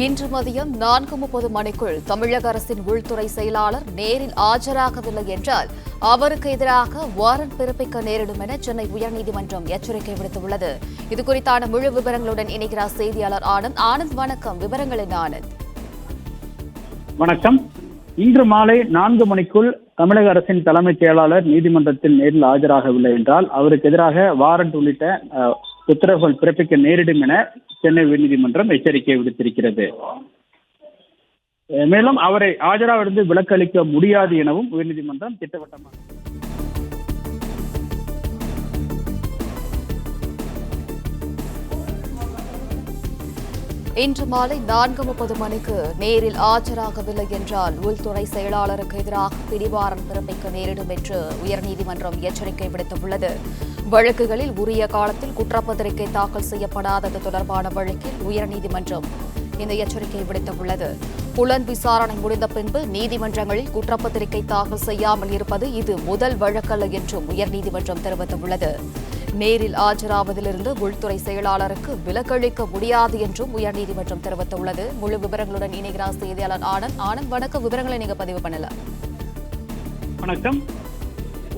இன்று மதியம் 4:30 மணிக்குள் தமிழக அரசின் உள்துறை செயலாளர் நேரில் ஆஜராகவில்லை என்றால் அவருக்கு எதிராக வாரண்ட் பிறப்பிக்க நேரிடும் என சென்னை உயர்நீதிமன்றம் எச்சரிக்கை விடுத்துள்ளது. இதுகுறித்தான முழு விவரங்களுடன் இணைகிறார் செய்தியாளர் ஆனந்த். ஆனந்த், வணக்கம். விவரங்களின் ஆனந்த். வணக்கம். இன்று மாலை 4 மணிக்குள் தமிழக அரசின் தலைமைச் செயலாளர் நீதிமன்றத்தில் நேரில் ஆஜராகவில்லை என்றால் அவருக்கு எதிராக வாரண்ட் உள்ளிட்ட உத்தரவுகள் பிறப்பிக்க நேரிடும் என சென்னை உயர்நீதிமன்றம் எச்சரிக்கை விடுத்திருக்கிறது. மேலும் அவரை ஆஜராவிலிருந்து விலக்களிக்க முடியாது எனவும் உயர்நீதிமன்றம் திட்டவட்டமாக இன்று மாலை 4:30 மணிக்கு நேரில் ஆஜராகவில்லை என்றால் உள்துறை செயலாளருக்கு எதிராக பிடிவாரண்ட் பிறப்பிக்க நேரிடும் என்று உயர்நீதிமன்றம் எச்சரிக்கை விடுத்துள்ளது. வழக்குகளில் உரிய காலத்தில் குற்றப்பத்திரிகை தாக்கல் செய்யப்படாதது தொடர்பான வழக்கில் உயர்நீதிமன்றம் இந்த எச்சரிக்கை விடுத்துள்ளது. புலன் விசாரணை முடிந்த பின்பு நீதிமன்றங்களில் குற்றப்பத்திரிகை தாக்கல் செய்யாமல் இருப்பது இது முதல் வழக்கல்ல என்றும் உயர்நீதிமன்றம் தெரிவித்துள்ளது. நேரில் ஆஜராவதிலிருந்து உள்துறை செயலாளருக்கு விலக்களிக்க முடியாது என்றும் உயர்நீதிமன்றம் தெரிவித்துள்ளது. முழு விவரங்களுடன் இணைகிறார் செய்தியாளர் ஆனந்த். ஆனந்த், வணக்கம். விவரங்களை நீங்க பதிவு பண்ணலாம். வணக்கம்.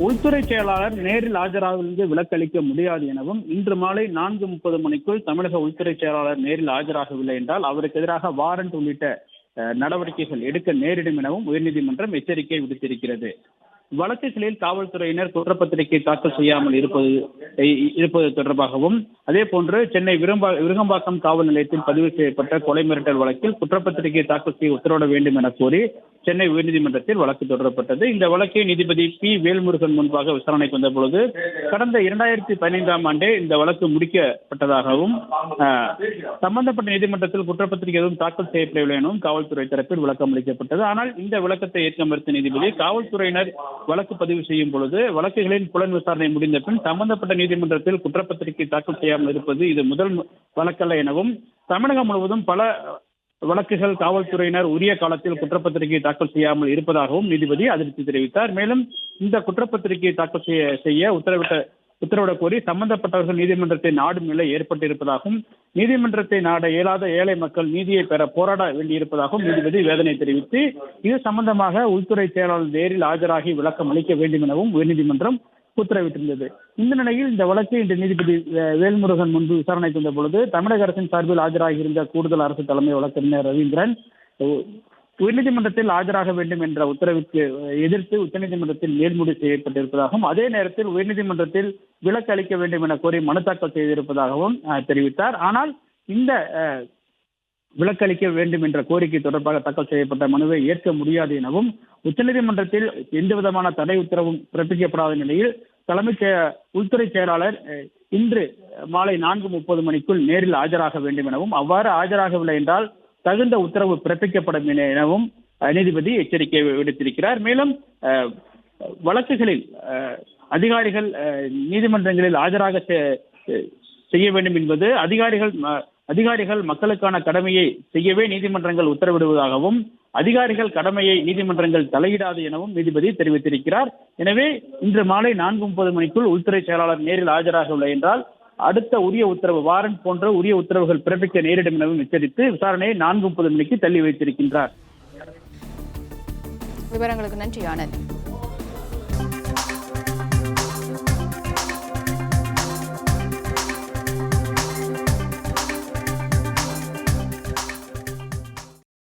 உள்துறை செயலாளர் நேரில் ஆஜராவிலிருந்து விலக்களிக்க முடியாது எனவும் இன்று மாலை 4:30 மணிக்குள் தமிழக உள்துறை செயலாளர் நேரில் ஆஜராகவில்லை என்றால் அவருக்கு எதிராக வாரண்ட் உள்ளிட்ட நடவடிக்கைகள் எடுக்க நேரிடும் எனவும் உயர்நீதிமன்றம் எச்சரிக்கை விடுத்திருக்கிறது. வழக்குகளில் காவல்துறையினர் குற்றப்பத்திரிகை தாக்கல் செய்யாமல் இருப்பது தொடர்பாகவும் அதே போன்று சென்னை விருகம்பாக்கம் காவல் நிலையத்தில் பதிவு செய்யப்பட்ட கொலை மிரட்டல் வழக்கில் குற்றப்பத்திரிகை தாக்கல் செய்ய உத்தரவிட வேண்டும் என கோரி சென்னை உயர்நீதிமன்றத்தில் வழக்கு தொடரப்பட்டது. இந்த வழக்கை நீதிபதி பி. வேல்முருகன் முன்பாக விசாரணைக்கு வந்த பொழுது கடந்த 2015ஆம் ஆண்டே இந்த வழக்கு முடிக்கப்பட்டதாகவும் சம்பந்தப்பட்ட நீதிமன்றத்தில் குற்றப்பத்திரிகை எதுவும் தாக்கல் செய்யப்படவில்லை எனவும் காவல்துறை தரப்பில் விளக்கம் அளிக்கப்பட்டது. ஆனால் இந்த விளக்கத்தை ஏற்க மறுத்த நீதிபதி காவல்துறையினர் வழக்கு பதிவு செய்யும் பொழுது வழக்குகளின் புலன் விசாரணை முடிந்த பின் சம்பந்தப்பட்ட நீதிமன்றத்தில் குற்றப்பத்திரிகை தாக்கல் செய்யாமல் இருப்பது இது முதல் வழக்கல்ல எனவும் தமிழகம் முழுவதும் பல வழக்குகள் காவல்துறையினர் உரிய காலத்தில் குற்றப்பத்திரிகை தாக்கல் செய்யாமல் இருப்பதாகவும் நீதிபதி அதிருப்தி தெரிவித்தார். மேலும் இந்த குற்றப்பத்திரிகையை தாக்கல் செய்ய உத்தரவிட கோரி சம்பந்தப்பட்டவர்கள் நீதிமன்றத்தை நாடும் நிலை ஏற்பட்டிருப்பதாகவும் நீதிமன்றத்தை நாட இயலாத ஏழை மக்கள் நீதியை பெற போராட வேண்டியிருப்பதாகவும் நீதிபதி வேதனை தெரிவித்து இது சம்பந்தமாக உள்துறை செயலாளர் நேரில் ஆஜராகி விளக்கம் அளிக்க வேண்டும் எனவும் உயர்நீதிமன்றம் உத்தரவிட்டிருந்தது. இந்த நிலையில் இந்த வழக்கு இன்று நீதிபதி வேல்முருகன் முன்பு விசாரணைக்கு வந்த பொழுது தமிழக அரசின் சார்பில் ஆஜராகியிருந்த கூடுதல் அரசு தலைமை வழக்கறிஞர் ரவீந்திரன் உயர்நீதிமன்றத்தில் ஆஜராக வேண்டும் என்ற உத்தரவிற்கு எதிர்த்து உச்சநீதிமன்றத்தில் மேல்முறை செய்யப்பட்டிருப்பதாகவும் அதே நேரத்தில் உயர்நீதிமன்றத்தில் விலக்கு அளிக்க வேண்டும் என கோரி மனு தாக்கல் செய்திருப்பதாகவும் தெரிவித்தார். ஆனால் இந்த விலக்களிக்க வேண்டும் என்ற கோரிக்கை தொடர்பாக தாக்கல் செய்யப்பட்ட மனுவை ஏற்க முடியாது எனவும் உச்சநீதிமன்றத்தில் எந்தவிதமான தடை உத்தரவும் பிறப்பிக்கப்படாத நிலையில் உள்துறை செயலாளர் இன்று மாலை 4:30 மணிக்குள் நேரில் ஆஜராக வேண்டும் எனவும் அவ்வாறு ஆஜராகவில்லை என்றால் தகுந்த உத்தரவு பிறப்பிக்கப்படும் எனவும் நீதிபதி எச்சரிக்கை விடுத்திருக்கிறார். மேலும் வழக்குகளில் அதிகாரிகள் நீதிமன்றங்களில் ஆஜராக செய்ய வேண்டும் என்பது அதிகாரிகள் மக்களுக்கான கடமையை செய்யவே நீதிமன்றங்கள் உத்தரவிடுவதாகவும் அதிகாரிகள் கடமையை நீதிமன்றங்கள் தலையிடாது எனவும் நீதிபதி தெரிவித்திருக்கிறார். எனவே இன்று மாலை 4:30 மணிக்குள் உள்துறை செயலாளர் நேரில் ஆஜராகவில்லை என்றால் அடுத்த உரிய உத்தரவு வாரண்ட் போன்ற உரிய உத்தரவுகள் பிறப்பிக்க நேரிடும் எனவும் எச்சரித்து விசாரணையை 4:30 மணிக்கு தள்ளி வைத்திருக்கின்றார். விவரங்களுக்கு நன்றி ஆனந்த்.